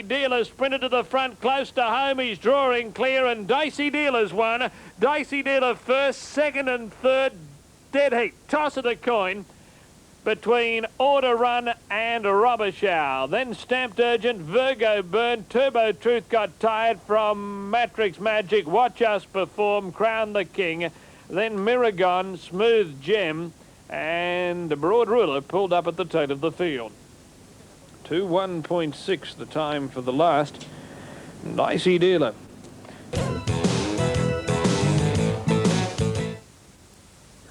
Dealer sprinted to the front, close to home. He's drawing clear, and Dicey Dealer's won. Dicey Dealer first, second and third, dead heat. Toss of the coin between Order Run and Robichaux. Then Stamped Urgent, Virgo Burn, Turbo Truth got tired from Matrix Magic, Watch Us Perform, Crown the King. Then Miragon, Smooth Gem, and Broad Ruler pulled up at the tail of the field. 2:01.6 the time for the last. Dicey Dealer.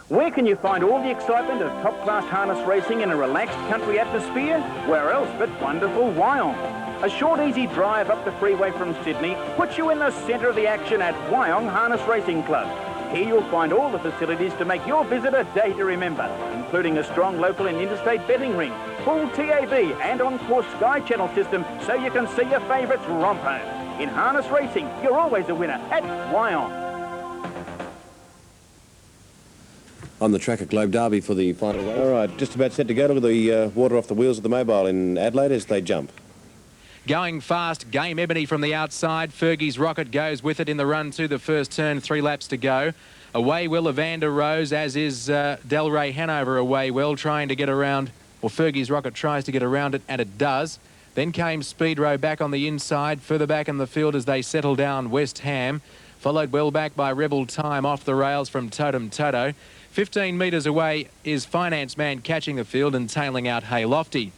Where can you find all the excitement of top-class harness racing in a relaxed country atmosphere? Where else but wonderful Wyong? A short, easy drive up the freeway from Sydney puts you in the centre of the action at Wyong Harness Racing Club. Here you'll find all the facilities to make your visit a day to remember, including a strong local and interstate betting ring, full TAV and on-course Sky Channel system so you can see your favourites romp home. In harness racing, you're always a winner at Wyong. On the track at Globe Derby for the final race. All right, just about set to go. Look at the water off the wheels of the mobile in Adelaide as they jump. Going fast, Game Ebony from the outside. Fergie's Rocket goes with it in the run to the first turn, 3 laps to go. Away will Evander Rose, as is Delray Hanover away well, trying to get around, or Fergie's Rocket tries to get around it, and it does. Then came Speedrow back on the inside, further back in the field as they settle down West Ham. Followed well back by Rebel Time off the rails from Totem Toto. 15 metres away is Finance Man catching the field and tailing out Hay Lofty.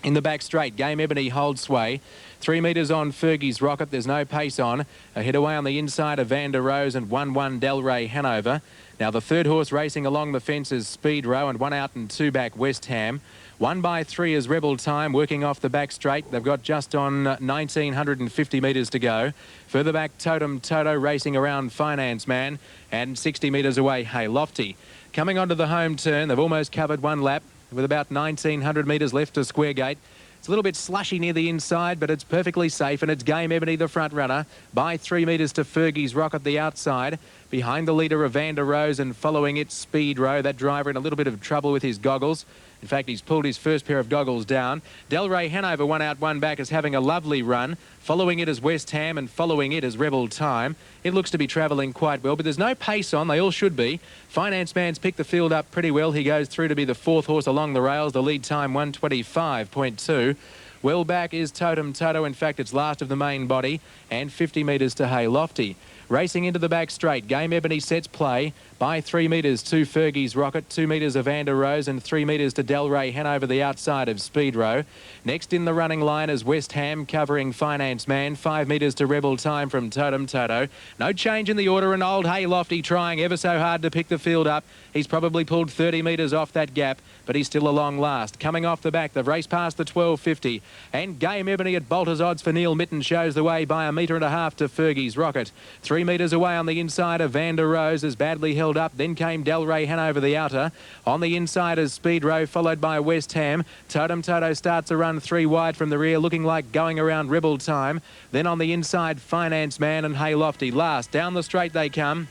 In the back straight, Game Ebony holds sway. 3 metres on Fergie's Rocket. There's no pace on. A hit away on the inside of Vander Rose and 1-1 Delray Hanover. Now the third horse racing along the fence is Speedrow, and 1 out and 2 back West Ham. 1 by 3 is Rebel Time working off the back straight. They've got just on 1,950 metres to go. Further back, Totem Toto racing around Finance Man, and 60 metres away, Hay Lofty. Coming onto the home turn, they've almost covered 1 lap with about 1,900 metres left to Square Gate. It's a little bit slushy near the inside, but it's perfectly safe, and it's Game Ebony, the front runner, by 3 metres to Fergie's Rocket the outside. Behind the leader, Evander Rose, and following it, Speedrow. That driver in a little bit of trouble with his goggles. In fact, he's pulled his first pair of goggles down. Delray Hanover, 1 out, 1 back, is having a lovely run. Following it is West Ham, and following it is Rebel Time. It looks to be travelling quite well, but there's no pace on. They all should be. Finance Man's picked the field up pretty well. He goes through to be the 4th horse along the rails. The lead time, 1:25.2. Well back is Totem Toto. In fact, it's last of the main body, and 50 metres to Hay Lofty. Racing into the back straight, Game Ebony sets play by 3 metres to Fergie's Rocket, 2 metres of Vander Rose, and 3 metres to Delray Hanover the outside of Speedrow. Next in the running line is West Ham covering Finance Man, 5 metres to Rebel Time from Totem Toto. No change in the order, and old Hay Lofty trying ever so hard to pick the field up. He's probably pulled 30 metres off that gap, but he's still a long last. Coming off the back, they've raced past the 12.50, and Game Ebony at Bolter's odds for Neil Mitten shows the way by 1.5 metres to Fergie's Rocket. 3 metres away on the inside of Vander Rose is badly held up. Then came Delray Hanover the outer. On the inside is Speedrow, followed by West Ham. Totem Toto starts a run 3 wide from the rear, looking like going around Rebel Time. Then on the inside, Finance Man and Hay Lofty last. Down the straight they come.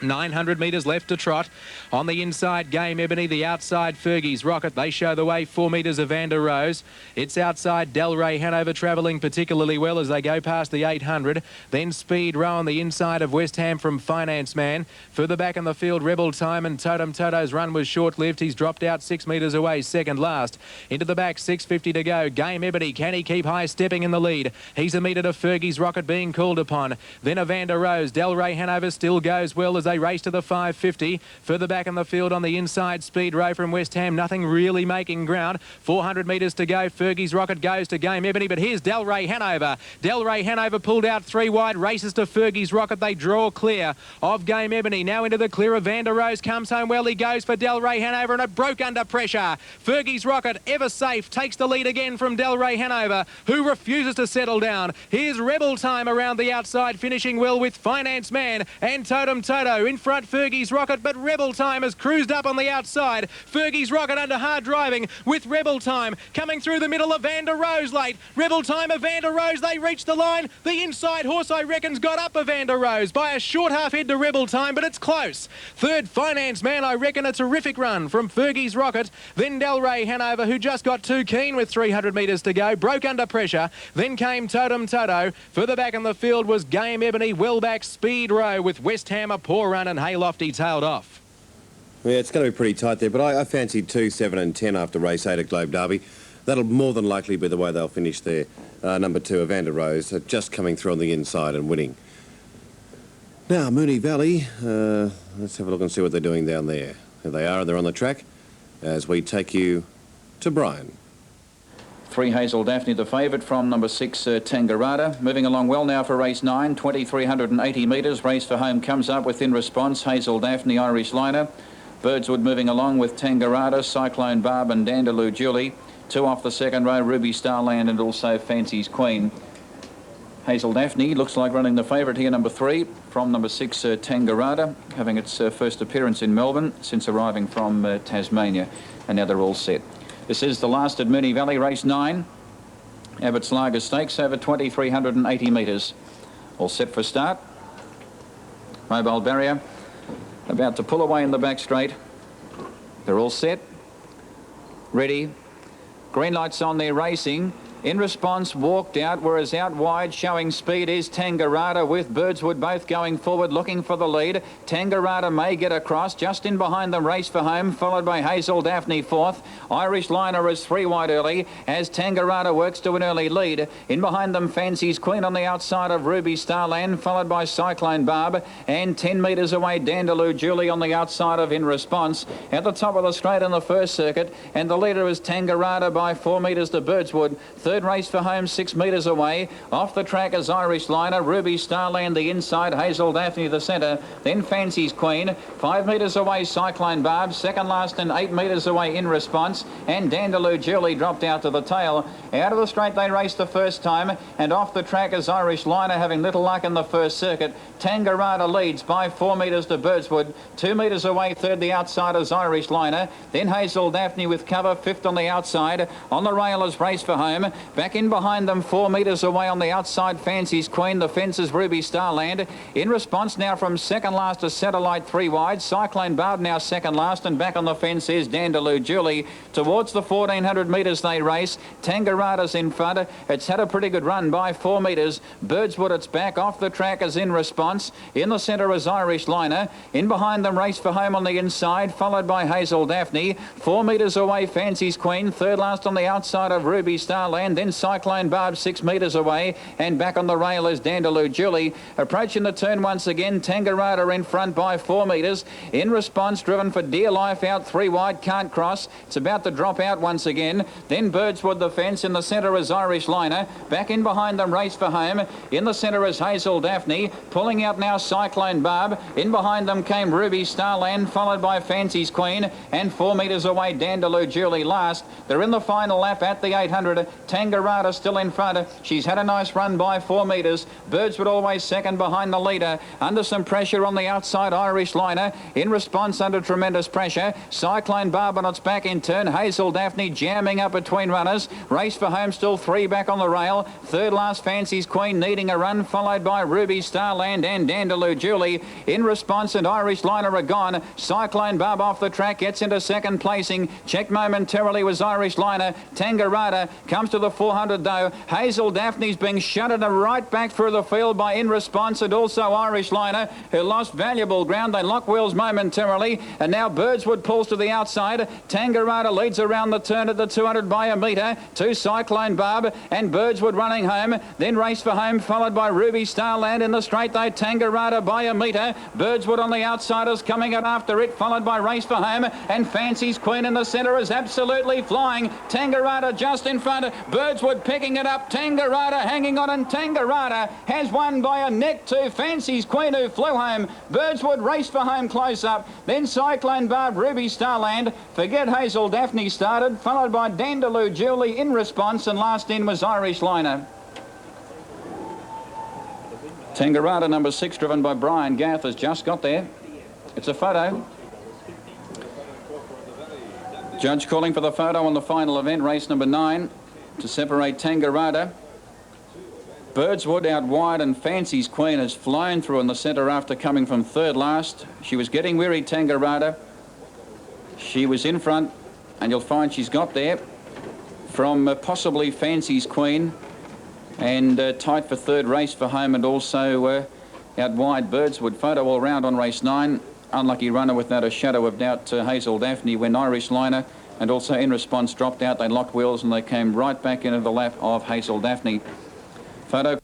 900 metres left to trot. On the inside, Game Ebony, the outside, Fergie's Rocket. They show the way, 4 metres of Vander Rose. It's outside, Delray Hanover travelling particularly well as they go past the 800. Then Speedrow on the inside of West Ham from Finance Man. Further back in the field, Rebel Time, and Totem Toto's run was short-lived. He's dropped out 6 metres away, second last. Into the back, 6.50 to go. Game Ebony, can he keep high stepping in the lead? He's a metre to Fergie's Rocket being called upon. Then Evander Rose. Delray Hanover still goes well as they race to the 5.50. Further back in the field on the inside, Speedrow from West Ham, nothing really making ground. 400 metres to go. Fergie's Rocket goes to Game Ebony, but here's Delray Hanover. Delray Hanover pulled out 3 wide, races to Fergie's Rocket. They draw clear of Game Ebony. Now into the clear of Vander Rose, comes home well. He goes for Delray Hanover, and it broke under pressure. Fergie's Rocket, ever safe, takes the lead again from Delray Hanover, who refuses to settle down. Here's Rebel Time around the outside, finishing well with Finance Man and Totem Toto. go. In front, Fergie's Rocket, but Rebel Time has cruised up on the outside. Fergie's Rocket under hard driving with Rebel Time. Coming through the middle, Evander Rose late. Rebel Time, Evander Rose, they reach the line. The inside horse, I reckon's got up Evander Rose by a short half head to Rebel Time, but it's close. Third, Finance Man, I reckon a terrific run from Fergie's Rocket. Then Delray Hanover, who just got too keen with 300 metres to go, broke under pressure. Then came Totem Toto. Further back in the field was Game Ebony, well back Speed Row with West Ham a poor run and Haylofty tailed off. Yeah, it's going to be pretty tight there, but I fancied 2, 7 and 10 after race 8 at Globe Derby. That'll more than likely be the way they'll finish there. Number 2, Evander Rose, just coming through on the inside and winning. Now, Moonee Valley, let's have a look and see what they're doing down there. There they are, they're on the track as we take you to Brian. 3 Hazel Daphne, the favourite from number 6 Tangarada. Moving along well now for race 9, 2,380 metres. Race for home comes up with In Response, Hazel Daphne, Irish Liner. Birdswood moving along with Tangarada, Cyclone Barb and Dandaloo Julie. 2 off the second row, Ruby Starland and also Fancy's Queen. Hazel Daphne looks like running the favourite here, number 3, from number 6 Tangarada, having its first appearance in Melbourne since arriving from Tasmania, and now they're all set. This is the last at Moonee Valley, race 9, Abbott's Lager Stakes, over 2,380 metres. All set for start. Mobile barrier about to pull away in the back straight. They're all set, ready. Green lights on, they're racing. In Response walked out, whereas out wide showing speed is Tangarada with Birdswood both going forward looking for the lead. Tangarada may get across, just in behind them Race for Home, followed by Hazel Daphne 4th. Irish Liner is 3 wide early as Tangarada works to an early lead. In behind them Fancy's Queen on the outside of Ruby Starland, followed by Cyclone Barb, and 10 metres away Dandaloo Julie on the outside of In Response. At the top of the straight in the first circuit, and the leader is Tangarada by 4 metres to Birdswood. Third Race for Home 6 metres away. Off the track is Irish Liner, Ruby Starland the inside, Hazel Daphne the centre, then Fancy's Queen. 5 metres away Cyclone Barb, second last and 8 metres away In Response, and Dandaloo Julie dropped out to the tail. Out of the straight they raced the first time, and off the track is Irish Liner, having little luck in the first circuit. Tangarada leads by 4 metres to Birdswood. 2 metres away third the outside is Irish Liner, then Hazel Daphne with cover, 5th on the outside. On the rail is Race for Home. Back in behind them 4 metres away on the outside Fancy's Queen. The fence is Ruby Starland. In Response now from second last to Satellite 3 wide. Cyclone Barb now second last, and back on the fence is Dandaloo Julie. Towards the 1,400 metres they race. Tangarada's in front. It's had a pretty good run by 4 metres. Birdswood it's back. Off the track is In Response. In the centre is Irish Liner. In behind them Race for Home on the inside, followed by Hazel Daphne. 4 metres away Fancy's Queen. Third last on the outside of Ruby Starland. Then Cyclone Barb 6 metres away, and back on the rail is Dandaloo Julie. Approaching the turn once again, Tangarada in front by 4 metres. In Response driven for dear life out 3 wide, can't cross. It's about to drop out once again. Then Birdswood the fence. In the centre is Irish Liner. Back in behind them Race for Home. In the centre is Hazel Daphne. Pulling out now Cyclone Barb. In behind them came Ruby Starland, followed by Fancy's Queen, and 4 metres away Dandaloo Julie last. They're in the final lap at the 800. Tangarada still in front. She's had a nice run by 4 metres. Birdswood always second behind the leader. Under some pressure on the outside, Irish Liner. In Response under tremendous pressure. Cyclone Barb on its back in turn. Hazel Daphne jamming up between runners. Race for Home still 3 back on the rail. Third last Fancy's Queen needing a run, followed by Ruby Starland and Dandaloo Julie. In Response and Irish Liner are gone. Cyclone Barb off the track gets into second placing. Checked momentarily was Irish Liner. Tangarada comes to the 400 though. Hazel Daphne's being shunted right back through the field by In Response, and also Irish Liner, who lost valuable ground. They lock wheels momentarily, and now Birdswood pulls to the outside. Tangarada leads around the turn at the 200 by a metre to Cyclone Barb, and Birdswood running home. Then Race for Home, followed by Ruby Starland in the straight though. Tangarada by a metre. Birdswood on the outsiders coming out after it, followed by Race for Home, and Fancy's Queen in the centre is absolutely flying. Tangarada just in front. Birdswood picking it up. Tangarada hanging on, and Tangarada has won by a neck to Fancy's Queen, who flew home. Birdswood Race for Home close up. Then Cyclone Barb, Ruby Starland. Forget Hazel Daphne started, followed by Dandaloo Julie In Response, and last in was Irish Liner. Tangarada number 6, driven by Brian Gath, has just got there. It's a photo. Judge calling for the photo on the final event, race number 9, to separate Tangarada. Birdswood out wide, and Fancy's Queen has flown through in the centre after coming from third last. She was getting weary, Tangarada. She was in front, and you'll find she's got there from possibly Fancy's Queen, and tight for third, Race for Home, and also out wide Birdswood. Photo all round on race 9. Unlucky runner without a shadow of doubt, Hazel Daphne, when Irish Liner and also In Response dropped out. They locked wheels and they came right back into the lap of Hazel Daphne. Photo